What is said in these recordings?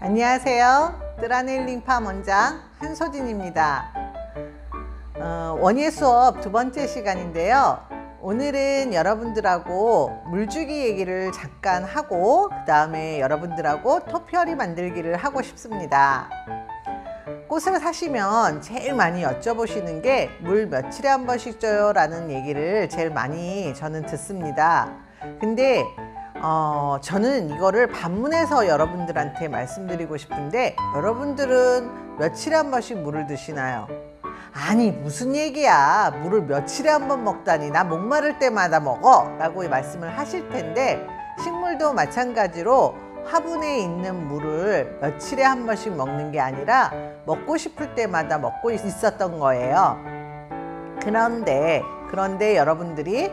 안녕하세요. 뜨라힐링팜 원장 한소진입니다. 원예 수업 두 번째 시간인데요. 오늘은 여러분들하고 물주기 얘기를 잠깐 하고 그 다음에 여러분들하고 토피아리 만들기를 하고 싶습니다. 꽃을 사시면 제일 많이 여쭤보시는 게 물 며칠에 한 번씩 줘요 라는 얘기를 제일 많이 저는 듣습니다. 근데 저는 이거를 반문해서 여러분들한테 말씀드리고 싶은데, 여러분들은 며칠에 한 번씩 물을 드시나요? 아니 무슨 얘기야, 물을 며칠에 한 번 먹다니, 나 목마를 때마다 먹어 라고 말씀을 하실 텐데, 식물도 마찬가지로 화분에 있는 물을 며칠에 한 번씩 먹는 게 아니라 먹고 싶을 때마다 먹고 있었던 거예요. 그런데 여러분들이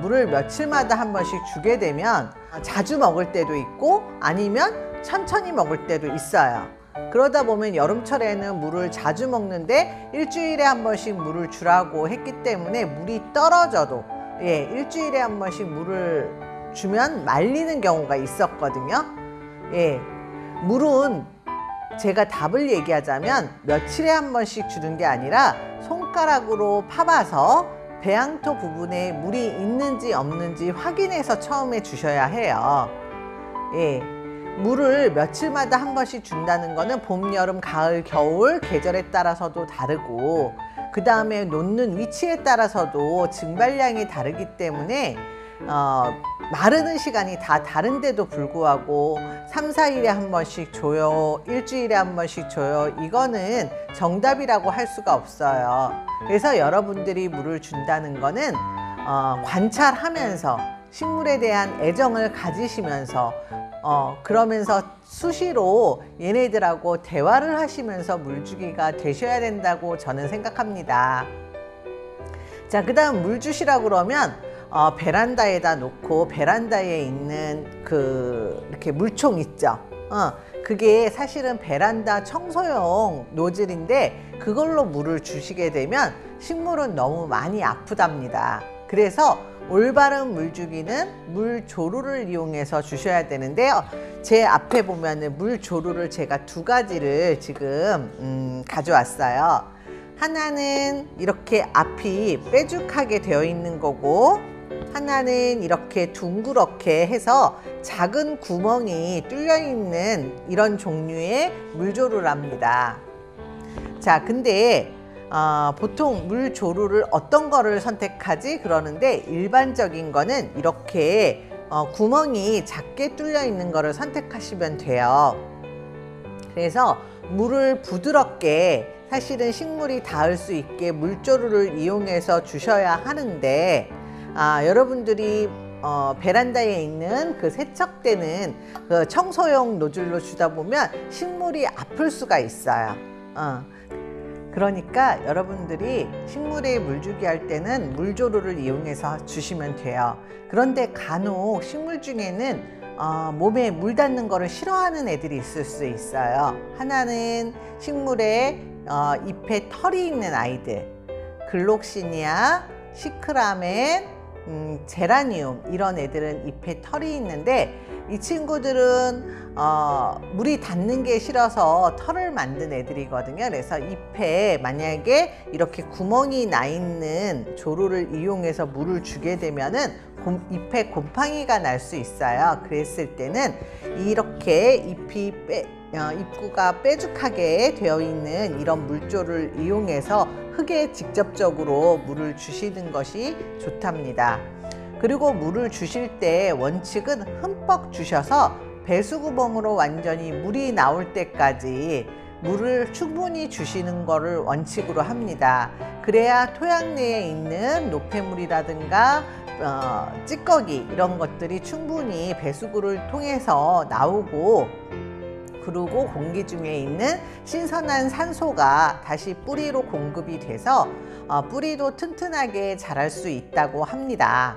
물을 며칠마다 한 번씩 주게 되면 자주 먹을 때도 있고 아니면 천천히 먹을 때도 있어요. 그러다 보면 여름철에는 물을 자주 먹는데 일주일에 한 번씩 물을 주라고 했기 때문에 물이 떨어져도 일주일에 한 번씩 물을 주면 말리는 경우가 있었거든요. 물은 제가 답을 얘기하자면 며칠에 한 번씩 주는 게 아니라 손가락으로 파봐서 배양토 부분에 물이 있는지 없는지 확인해서 처음에 주셔야 해요. 물을 며칠마다 한 번씩 준다는 거는 봄, 여름, 가을, 겨울 계절에 따라서도 다르고, 그 다음에 놓는 위치에 따라서도 증발량이 다르기 때문에 마르는 시간이 다 다른데도 불구하고 3, 4일에 한 번씩 줘요, 일주일에 한 번씩 줘요, 이거는 정답이라고 할 수가 없어요. 그래서 여러분들이 물을 준다는 거는 관찰하면서 식물에 대한 애정을 가지시면서 그러면서 수시로 얘네들하고 대화를 하시면서 물주기가 되셔야 된다고 저는 생각합니다. 자, 그 다음 물 주시라고 그러면 베란다에다 놓고 베란다에 있는 이렇게 물총 있죠. 그게 사실은 베란다 청소용 노즐인데 그걸로 물을 주시게 되면 식물은 너무 많이 아프답니다. 그래서 올바른 물주기는 물조루를 이용해서 주셔야 되는데요. 제 앞에 보면은 물조루를 제가 두 가지를 지금 가져왔어요. 하나는 이렇게 앞이 뾰족하게 되어 있는 거고, 하나는 이렇게 둥그렇게 해서 작은 구멍이 뚫려 있는 이런 종류의 물조루랍니다. 자, 근데 보통 물조루를 어떤 거를 선택하지 그러는데, 일반적인 거는 이렇게 구멍이 작게 뚫려 있는 거를 선택하시면 돼요. 그래서 물을 부드럽게, 사실은 식물이 닿을 수 있게 물조루를 이용해서 주셔야 하는데, 여러분들이 베란다에 있는 그 세척되는 그 청소용 노즐로 주다 보면 식물이 아플 수가 있어요. 그러니까 여러분들이 식물에 물주기 할 때는 물조루를 이용해서 주시면 돼요. 그런데 간혹 식물 중에는 몸에 물 닿는 거를 싫어하는 애들이 있을 수 있어요. 하나는 식물에 잎에 털이 있는 아이들, 글록시니아, 시크라멘, 제라늄, 이런 애들은 잎에 털이 있는데, 이 친구들은 물이 닿는 게 싫어서 털을 만든 애들이거든요. 그래서 잎에 만약에 이렇게 구멍이 나 있는 조루를 이용해서 물을 주게 되면은 잎에 곰팡이가 날 수 있어요. 그랬을 때는 이렇게 입구가 뾰족하게 되어 있는 이런 물조를 이용해서 흙에 직접적으로 물을 주시는 것이 좋답니다. 그리고 물을 주실 때 원칙은 흠뻑 주셔서 배수구멍으로 완전히 물이 나올 때까지 물을 충분히 주시는 것을 원칙으로 합니다. 그래야 토양 내에 있는 노폐물이라든가 찌꺼기, 이런 것들이 충분히 배수구를 통해서 나오고, 그리고 공기 중에 있는 신선한 산소가 다시 뿌리로 공급이 돼서 뿌리도 튼튼하게 자랄 수 있다고 합니다.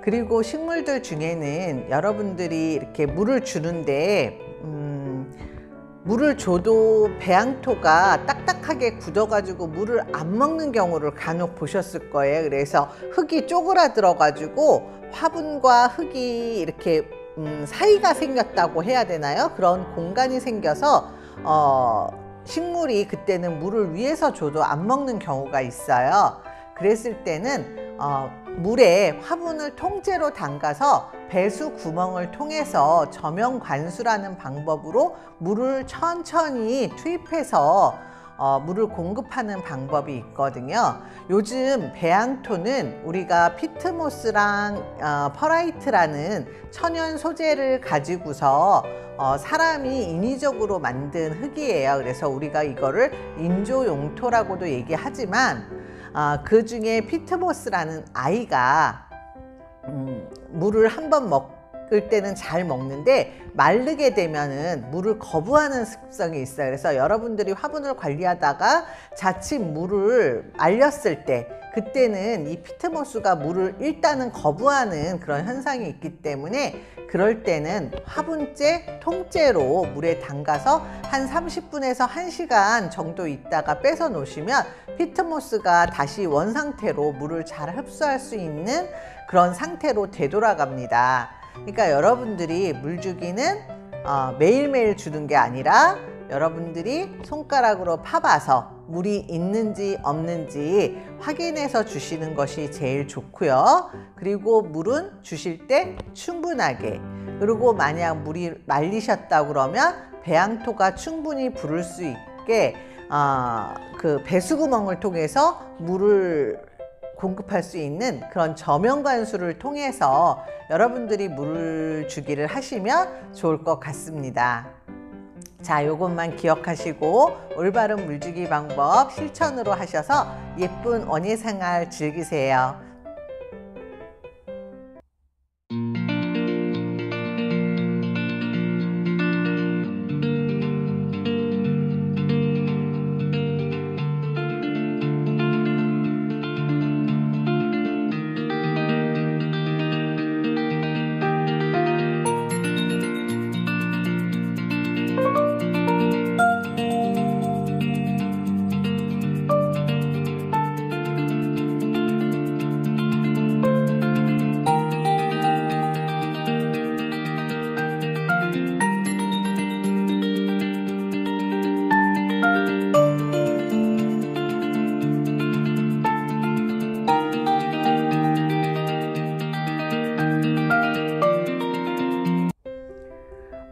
그리고 식물들 중에는 여러분들이 이렇게 물을 주는데 물을 줘도 배양토가 딱딱하게 굳어가지고 물을 안 먹는 경우를 간혹 보셨을 거예요. 그래서 흙이 쪼그라들어 가지고 화분과 흙이 이렇게 사이가 생겼다고 해야 되나요? 그런 공간이 생겨서 식물이 그때는 물을 위에서 줘도 안 먹는 경우가 있어요. 그랬을 때는 물에 화분을 통째로 담가서 배수 구멍을 통해서 저명 관수라는 방법으로 물을 천천히 투입해서 물을 공급하는 방법이 있거든요. 요즘 배양토는 우리가 피트모스랑 퍼라이트라는 천연 소재를 가지고서 사람이 인위적으로 만든 흙이에요. 그래서 우리가 이거를 인조용토라고도 얘기하지만 그 중에 피트모스라는 아이가 물을 한번 먹을 때는 잘 먹는데 마르게 되면은 물을 거부하는 습성이 있어요. 그래서 여러분들이 화분을 관리하다가 자칫 물을 말렸을 때 그때는 이 피트모스가 물을 일단은 거부하는 그런 현상이 있기 때문에 그럴 때는 화분째 통째로 물에 담가서 한 30분에서 1시간 정도 있다가 빼서 놓으시면 피트모스가 다시 원상태로 물을 잘 흡수할 수 있는 그런 상태로 되돌아갑니다. 그러니까 여러분들이 물주기는 매일매일 주는 게 아니라 여러분들이 손가락으로 파봐서 물이 있는지 없는지 확인해서 주시는 것이 제일 좋고요. 그리고 물은 주실 때 충분하게, 그리고 만약 물이 말리셨다 그러면 배양토가 충분히 부를 수 있게 그 배수구멍을 통해서 물을 공급할 수 있는 그런 저명관수를 통해서 여러분들이 물 주기를 하시면 좋을 것 같습니다. 자, 요것만 기억하시고 올바른 물주기 방법 실천으로 하셔서 예쁜 원예 생활 즐기세요.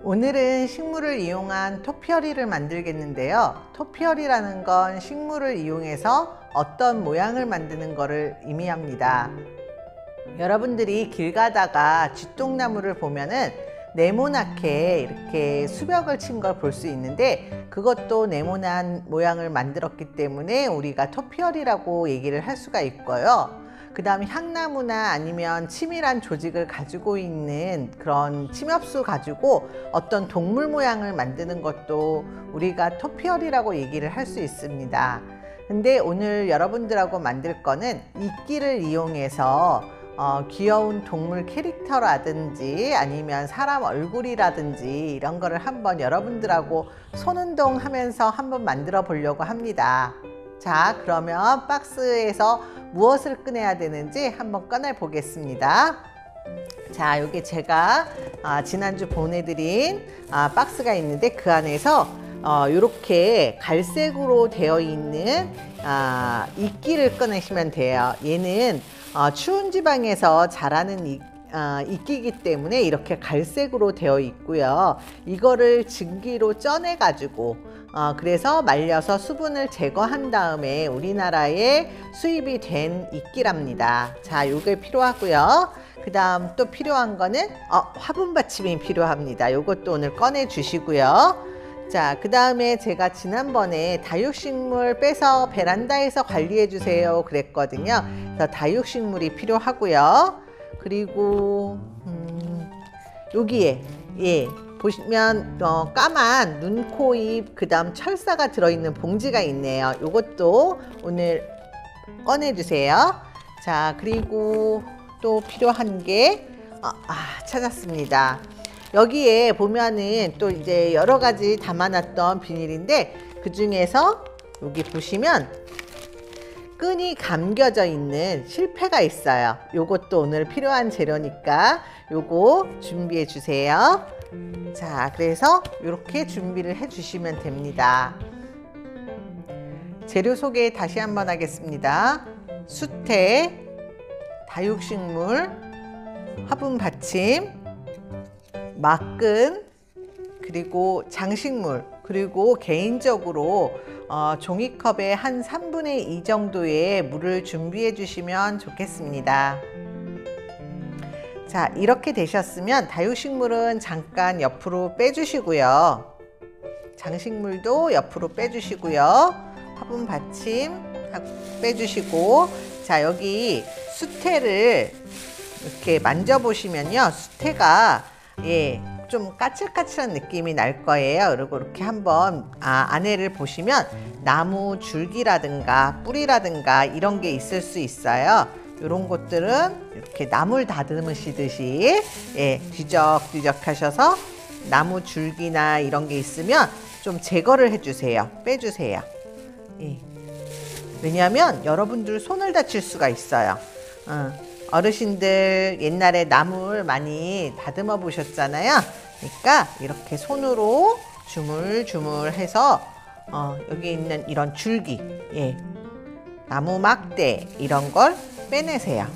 오늘은 식물을 이용한 토피어리를 만들겠는데요. 토피어리라는 건 식물을 이용해서 어떤 모양을 만드는 것을 의미합니다. 여러분들이 길 가다가 쥐똥나무를 보면은 네모나게 이렇게 수벽을 친 걸 볼 수 있는데 그것도 네모난 모양을 만들었기 때문에 우리가 토피어리라고 얘기를 할 수가 있고요. 그 다음 향나무나 아니면 치밀한 조직을 가지고 있는 그런 침엽수 가지고 어떤 동물 모양을 만드는 것도 우리가 토피어리라고 얘기를 할 수 있습니다. 근데 오늘 여러분들하고 만들 거는 이끼를 이용해서 귀여운 동물 캐릭터라든지 아니면 사람 얼굴이라든지 이런 거를 한번 여러분들하고 손운동 하면서 한번 만들어 보려고 합니다. 자, 그러면 박스에서 무엇을 꺼내야 되는지 한번 꺼내 보겠습니다. 자, 여기 제가 지난주 보내드린 박스가 있는데 그 안에서 이렇게 갈색으로 되어 있는 이끼를 꺼내시면 돼요. 얘는 추운 지방에서 자라는 이끼이기 때문에 이렇게 갈색으로 되어 있고요. 이거를 증기로 쪄내 가지고 그래서 말려서 수분을 제거한 다음에 우리나라에 수입이 된 이끼랍니다. 자, 요게 필요하고요. 그 다음 또 필요한 거는 화분 받침이 필요합니다. 요것도 오늘 꺼내 주시고요. 자, 그 다음에 제가 지난번에 다육식물 빼서 베란다에서 관리해 주세요 그랬거든요. 그래서 다육식물이 필요하고요. 그리고 여기에 보시면 까만 눈, 코, 입, 그 다음 철사가 들어있는 봉지가 있네요. 요것도 오늘 꺼내주세요. 자, 그리고 또 필요한 게 찾았습니다. 여기에 보면은 또 이제 여러 가지 담아놨던 비닐인데 그 중에서 여기 보시면 끈이 감겨져 있는 실패가 있어요. 요것도 오늘 필요한 재료니까 요거 준비해 주세요. 자, 그래서 이렇게 준비를 해 주시면 됩니다. 재료 소개 다시 한번 하겠습니다. 수태, 다육식물, 화분 받침, 막근, 그리고 장식물, 그리고 개인적으로 종이컵에 한 3분의 2 정도의 물을 준비해 주시면 좋겠습니다. 자, 이렇게 되셨으면 다육식물은 잠깐 옆으로 빼주시고요. 장식물도 옆으로 빼주시고요. 화분 받침 빼주시고, 자, 여기 수태를 이렇게 만져보시면요, 수태가 좀 까칠까칠한 느낌이 날 거예요. 그리고 이렇게 한번 안에를 보시면 나무 줄기라든가 뿌리라든가 이런 게 있을 수 있어요. 이런 것들은 이렇게 나물 다듬으시듯이 뒤적뒤적 하셔서 나무 줄기나 이런 게 있으면 좀 제거를 해주세요. 빼주세요. 왜냐하면 여러분들 손을 다칠 수가 있어요. 어르신들 옛날에 나물 많이 다듬어 보셨잖아요. 그러니까 이렇게 손으로 주물주물 해서 여기 있는 이런 줄기, 나무 막대 이런 걸 빼내세요.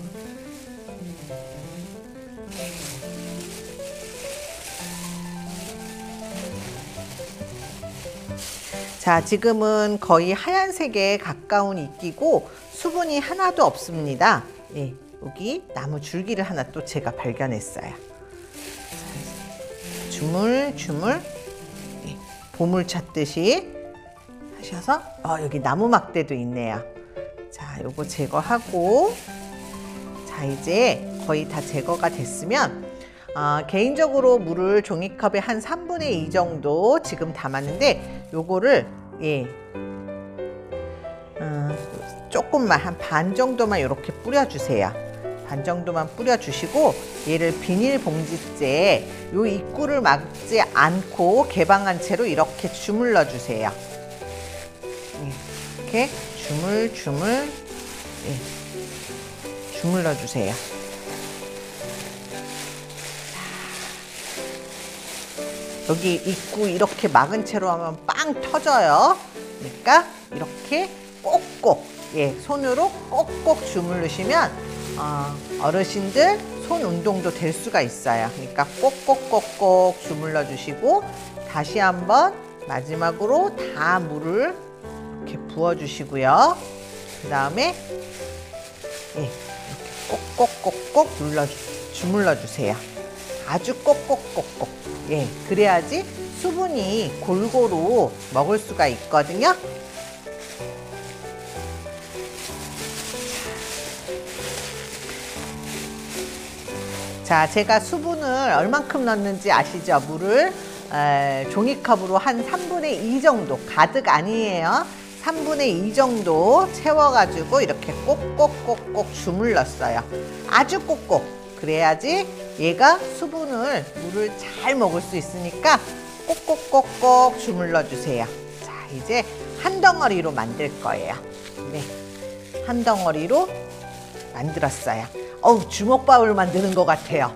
자, 지금은 거의 하얀색에 가까운 이끼고 수분이 하나도 없습니다. 여기 나무 줄기를 하나 또 제가 발견했어요. 주물주물 보물 찾듯이 하셔서 여기 나무 막대도 있네요. 자, 요거 제거하고, 자, 이제 거의 다 제거가 됐으면 개인적으로 물을 종이컵에 한 3분의 2 정도 지금 담았는데, 요거를 조금만 한 반 정도만 이렇게 뿌려주세요. 반 정도만 뿌려주시고, 얘를 비닐봉지째 요 입구를 막지 않고 개방한 채로 이렇게 주물러 주세요. 이렇게 주물주물 주물러 주세요. 여기 입구 이렇게 막은 채로 하면 빵 터져요. 그러니까 이렇게 꼭꼭 손으로 꼭꼭 주물르시면 어르신들 손 운동도 될 수가 있어요. 그러니까 꼭꼭꼭꼭 주물러 주시고, 다시 한번 마지막으로 다 물을 이렇게 부어 주시고요. 그 다음에 이렇게 꼭꼭꼭꼭 주물러 주세요. 아주 꼭꼭꼭꼭. 그래야지 수분이 골고루 먹을 수가 있거든요. 자, 제가 수분을 얼만큼 넣는지 아시죠? 물을 종이컵으로 한 3분의 2 정도, 가득 아니에요. 3분의 2 정도 채워가지고 이렇게 꼭꼭꼭꼭 주물렀어요. 아주 꼭꼭. 그래야지 얘가 물을 잘 먹을 수 있으니까 꼭꼭꼭꼭 주물러 주세요. 자, 이제 한 덩어리로 만들 거예요. 한 덩어리로 만들었어요. 주먹밥을 만드는 것 같아요.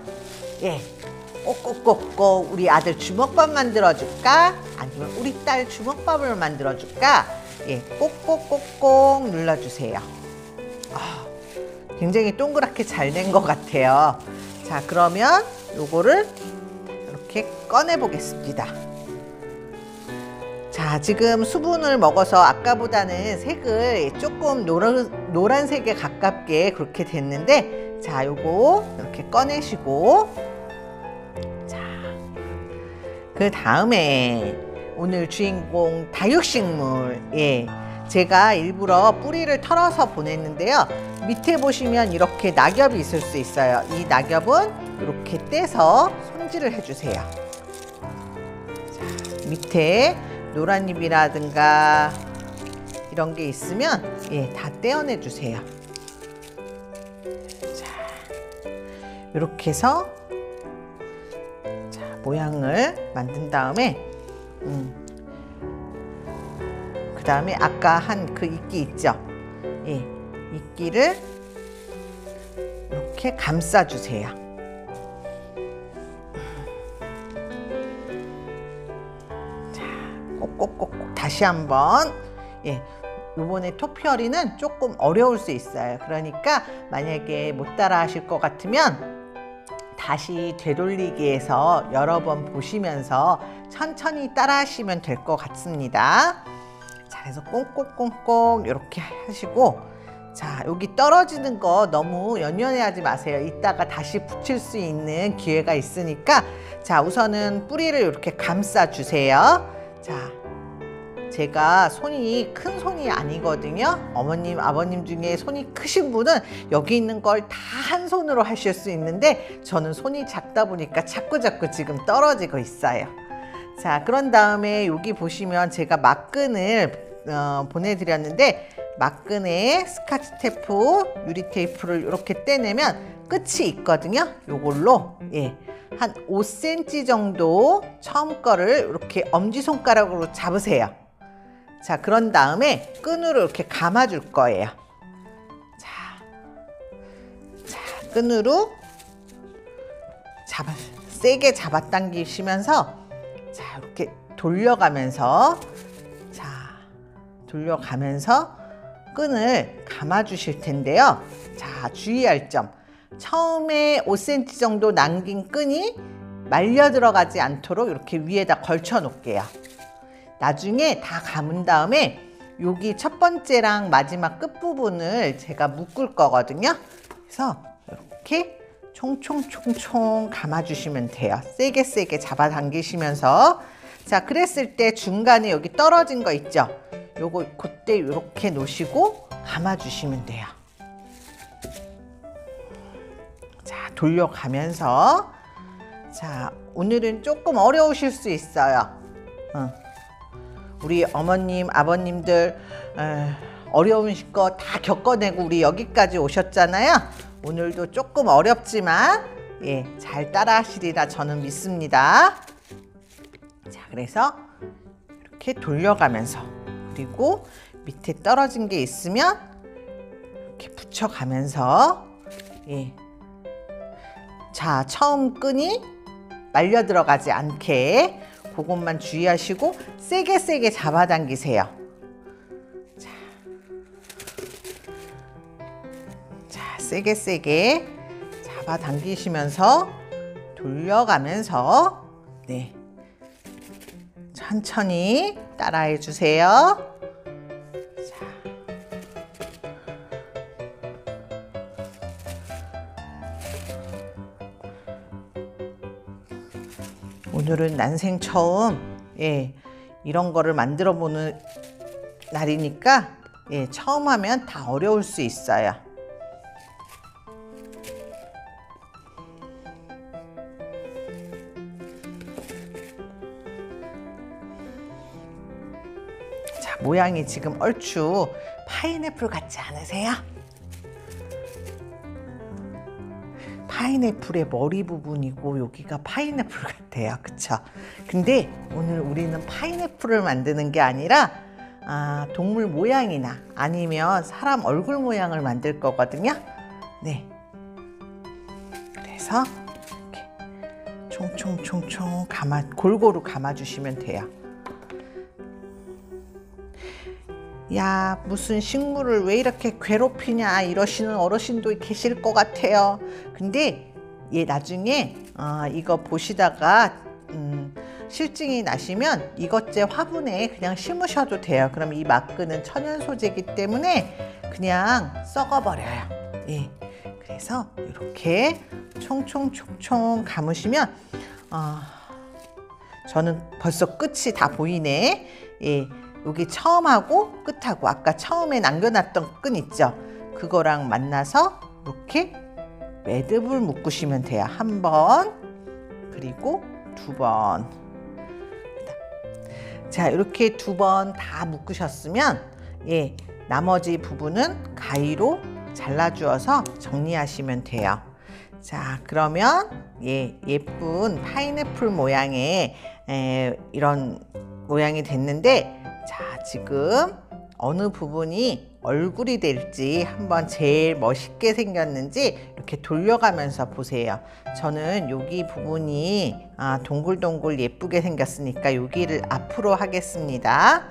꼭꼭꼭꼭 우리 아들 주먹밥 만들어줄까? 아니면 우리 딸 주먹밥을 만들어줄까? 꼭꼭꼭꼭 눌러주세요. 굉장히 동그랗게 잘 된 것 같아요. 자, 그러면 요거를 이렇게 꺼내 보겠습니다. 자, 지금 수분을 먹어서 아까보다는 색을 조금 노란색에 가깝게 그렇게 됐는데, 자, 요거 이렇게 꺼내시고, 자, 그 다음에 오늘 주인공 다육식물, 제가 일부러 뿌리를 털어서 보냈는데요. 밑에 보시면 이렇게 낙엽이 있을 수 있어요. 이 낙엽은 이렇게 떼서 손질을 해주세요. 자, 밑에 노란잎이라든가 이런 게 있으면 다 떼어내 주세요. 자, 이렇게 해서 자, 모양을 만든 다음에 그 다음에 아까 한 그 이끼 있죠? 이끼를 이렇게 감싸주세요. 꼭꼭꼭 다시 한번. 예, 요번에 토피어리는 조금 어려울 수 있어요. 그러니까 만약에 못 따라 하실 것 같으면 다시 되돌리기에서 여러 번 보시면서 천천히 따라 하시면 될 것 같습니다. 자, 그래서 꽁꽁꽁꽁 이렇게 하시고, 자, 여기 떨어지는 거 너무 연연해하지 마세요. 이따가 다시 붙일 수 있는 기회가 있으니까. 자, 우선은 뿌리를 이렇게 감싸 주세요. 자, 제가 손이 큰 손이 아니거든요. 어머님, 아버님 중에 손이 크신 분은 여기 있는 걸 다 한 손으로 하실 수 있는데 저는 손이 작다 보니까 자꾸 지금 떨어지고 있어요. 자, 그런 다음에 여기 보시면 제가 막끈을 보내드렸는데, 막끈에 스카치 테이프, 유리 테이프를 이렇게 떼내면 끝이 있거든요. 요걸로 한 5cm 정도 처음 거를 이렇게 엄지손가락으로 잡으세요. 자, 그런 다음에 끈으로 이렇게 감아줄 거예요. 자, 끈으로 세게 잡아당기시면서, 자, 이렇게 돌려가면서, 끈을 감아 주실 텐데요. 자, 주의할 점. 처음에 5cm 정도 남긴 끈이 말려 들어가지 않도록 이렇게 위에다 걸쳐 놓을게요. 나중에 다 감은 다음에 여기 첫 번째랑 마지막 끝부분을 제가 묶을 거거든요. 그래서 이렇게 총총총총 감아주시면 돼요. 세게 잡아당기시면서. 자, 그랬을 때 중간에 여기 떨어진 거 있죠? 요거 그때 이렇게 놓으시고 감아주시면 돼요. 자, 돌려가면서. 자, 오늘은 조금 어려우실 수 있어요. 우리 어머님, 아버님들 어려운 거 다 겪어내고 우리 여기까지 오셨잖아요. 오늘도 조금 어렵지만 잘 따라 하시리라 저는 믿습니다. 자, 그래서 이렇게 돌려가면서, 그리고 밑에 떨어진 게 있으면 이렇게 붙여가면서, 자, 처음 끈이 말려 들어가지 않게 그것만 주의하시고 세게 잡아당기세요. 자, 세게 잡아당기시면서 돌려가면서 천천히 따라해 주세요. 오늘은 난생 처음 이런 거를 만들어 보는 날이니까 처음 하면 다 어려울 수 있어요. 자, 모양이 지금 얼추 파인애플 같지 않으세요? 파인애플의 머리 부분이고 여기가 파인애플 같아요. 그쵸? 근데 오늘 우리는 파인애플을 만드는 게 아니라 동물 모양이나 아니면 사람 얼굴 모양을 만들 거거든요. 그래서 이렇게 총총총총 골고루 감아주시면 돼요. 야, 무슨 식물을 왜 이렇게 괴롭히냐 이러시는 어르신도 계실 것 같아요. 근데 나중에 이거 보시다가 실증이 나시면 이것째 화분에 그냥 심으셔도 돼요. 그럼 이 막근은 천연 소재이기 때문에 그냥 썩어버려요. 그래서 이렇게 총총총총 감으시면 저는 벌써 끝이 다 보이네. 여기 처음하고 끝하고 아까 처음에 남겨놨던 끈 있죠? 그거랑 만나서 이렇게 매듭을 묶으시면 돼요. 한 번, 그리고 두 번. 자, 이렇게 두 번 다 묶으셨으면 나머지 부분은 가위로 잘라주어서 정리하시면 돼요. 자, 그러면 예쁜 파인애플 모양의 이런 모양이 됐는데, 자, 지금 어느 부분이 얼굴이 될지 한번 제일 멋있게 생겼는지 이렇게 돌려가면서 보세요. 저는 여기 부분이 동글동글 예쁘게 생겼으니까 여기를 앞으로 하겠습니다.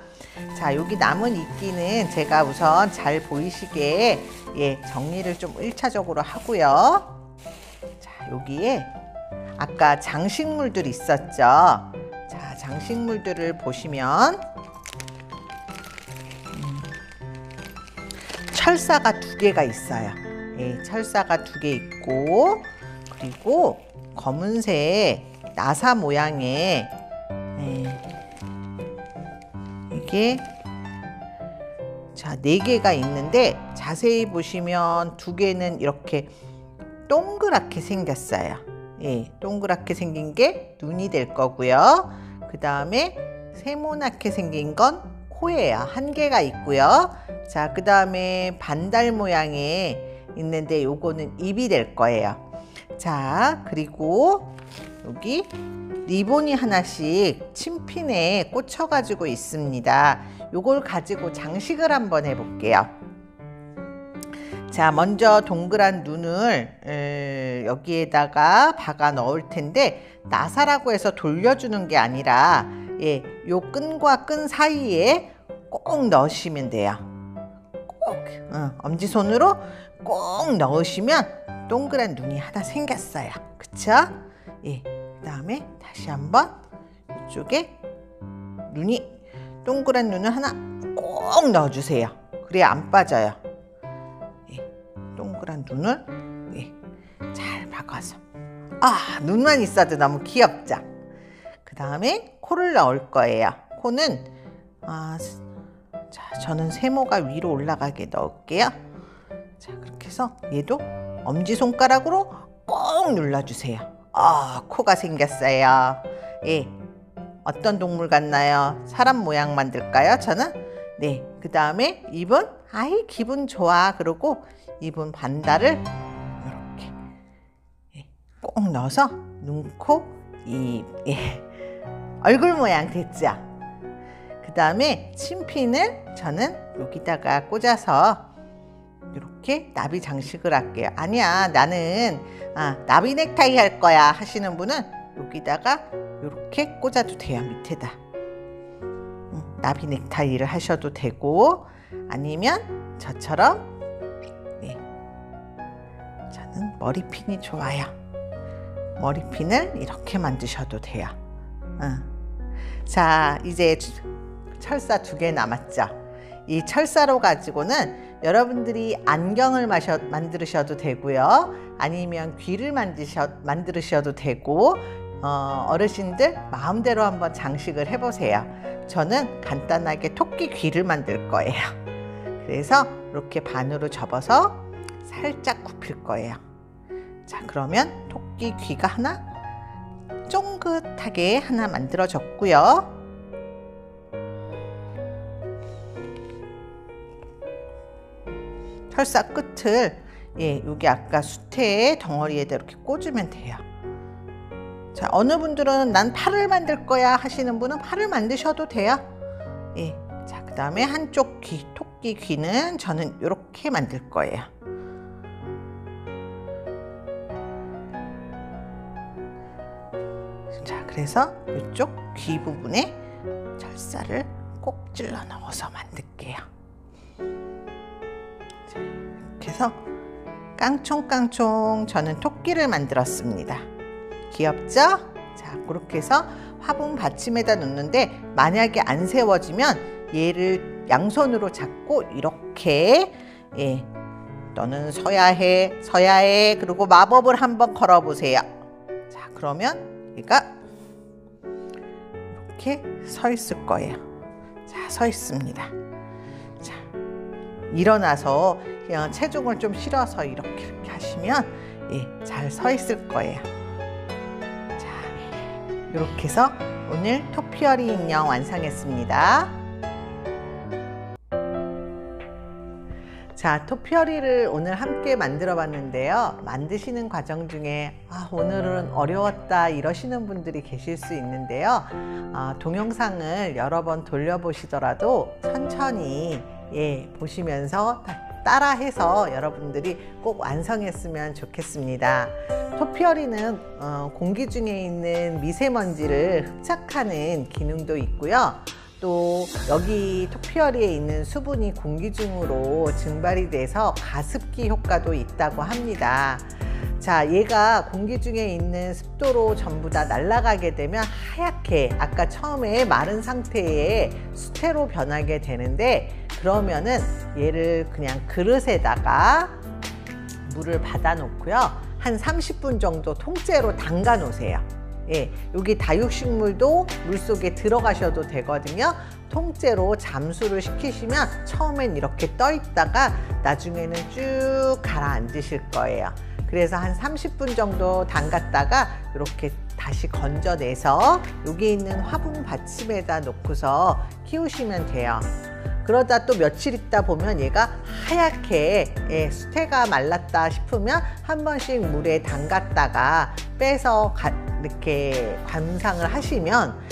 자, 여기 남은 이끼는 제가 우선 잘 보이시게 정리를 좀 1차적으로 하고요. 자, 여기에 아까 장식물들 있었죠. 자, 장식물들을 보시면 철사가 2개가 있어요. 철사가 2개 있고, 그리고 검은색 나사 모양의 이게 자 4개가 있는데 자세히 보시면 2개는 이렇게 동그랗게 생겼어요. 동그랗게 생긴 게 눈이 될 거고요. 그 다음에 세모나게 생긴 건 코예요. 1개가 있고요. 자, 그 다음에 반달 모양의 있는데 요거는 입이 될 거예요. 자, 그리고 여기 리본이 하나씩 침핀에 꽂혀 가지고 있습니다. 요걸 가지고 장식을 한번 해볼게요. 자, 먼저 동그란 눈을 여기에다가 박아 넣을 텐데 나사라고 해서 돌려주는 게 아니라 요 끈과 끈 사이에 꼭 넣으시면 돼요. 꼭 엄지손으로 꼭 넣으시면 동그란 눈이 하나 생겼어요. 그쵸? 그 다음에 다시 한번 이쪽에 동그란 눈을 하나 꼭 넣어주세요. 그래야 안 빠져요. 동그란 눈을 잘 박아서 눈만 있어도 너무 귀엽죠? 그 다음에 코를 넣을 거예요. 코는 자, 저는 세모가 위로 올라가게 넣을게요. 자, 그렇게 해서 얘도 엄지손가락으로 꼭 눌러주세요. 코가 생겼어요. 어떤 동물 같나요? 사람 모양 만들까요? 저는 그 다음에 입은 기분 좋아. 그러고 입은 반달을 이렇게 꼭 넣어서 눈, 코, 입 얼굴 모양 됐죠? 그 다음에 침핀을 저는 여기다가 꽂아서 이렇게 나비 장식을 할게요. 아니야, 나는 나비 넥타이 할 거야 하시는 분은 여기다가 이렇게 꽂아도 돼요. 밑에다 나비 넥타이를 하셔도 되고, 아니면 저처럼 저는 머리핀이 좋아요. 머리핀을 이렇게 만드셔도 돼요. 자, 이제 철사 2개 남았죠. 이 철사로 가지고는 여러분들이 안경을 만드셔도 되고요. 아니면 귀를 만드셔도 되고, 어르신들 마음대로 한번 장식을 해보세요. 저는 간단하게 토끼 귀를 만들 거예요. 그래서 이렇게 반으로 접어서 살짝 굽힐 거예요. 자, 그러면 토끼 귀가 하나 쫑긋하게 하나 만들어졌고요. 철사 끝을 여기 아까 수태 덩어리에다 이렇게 꽂으면 돼요. 자, 어느 분들은 난 팔을 만들 거야 하시는 분은 팔을 만드셔도 돼요. 자, 그 다음에 한쪽 귀, 토끼 귀는 저는 이렇게 만들 거예요. 자, 그래서 이쪽 귀 부분에 철사를 꼭 찔러 넣어서 만들게요. 자, 이렇게 해서 깡총깡총 저는 토끼를 만들었습니다. 귀엽죠? 자, 그렇게 해서 화분 받침에다 놓는데 만약에 안 세워지면 얘를 양손으로 잡고 이렇게 너는 서야 해 그리고 마법을 한번 걸어보세요. 자, 그러면 얘가 이렇게 서 있을 거예요. 자, 서 있습니다. 자, 일어나서 그냥 체중을 좀 실어서 이렇게 하시면 잘 서 있을 거예요. 자, 이렇게 해서 오늘 토피어리 인형 완성했습니다. 자, 토피어리를 오늘 함께 만들어 봤는데요. 만드시는 과정 중에 오늘은 어려웠다 이러시는 분들이 계실 수 있는데요. 동영상을 여러 번 돌려보시더라도 천천히 보시면서 따라해서 여러분들이 꼭 완성했으면 좋겠습니다. 토피어리는 공기 중에 있는 미세먼지를 흡착하는 기능도 있고요. 또 여기 토피어리에 있는 수분이 공기 중으로 증발이 돼서 가습기 효과도 있다고 합니다. 자, 얘가 공기 중에 있는 습도로 전부 다 날아가게 되면 하얗게 아까 처음에 마른 상태의 수태로 변하게 되는데, 그러면은 얘를 그냥 그릇에다가 물을 받아 놓고요, 한 30분 정도 통째로 담가 놓으세요. 여기 다육식물도 물속에 들어가셔도 되거든요. 통째로 잠수를 시키시면 처음엔 이렇게 떠 있다가 나중에는 쭉 가라앉으실 거예요. 그래서 한 30분 정도 담갔다가 이렇게 다시 건져내서 여기 있는 화분 받침에다 놓고서 키우시면 돼요. 그러다 또 며칠 있다 보면 얘가 하얗게 수태가 말랐다 싶으면 한 번씩 물에 담갔다가 빼서 이렇게 관상을 하시면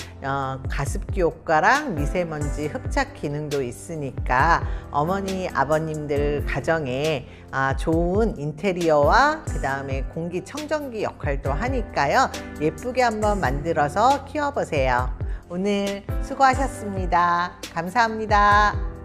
가습기 효과랑 미세먼지 흡착 기능도 있으니까 어머니 아버님들 가정에 좋은 인테리어와 그 다음에 공기청정기 역할도 하니까요, 예쁘게 한번 만들어서 키워보세요. 오늘 수고하셨습니다. 감사합니다.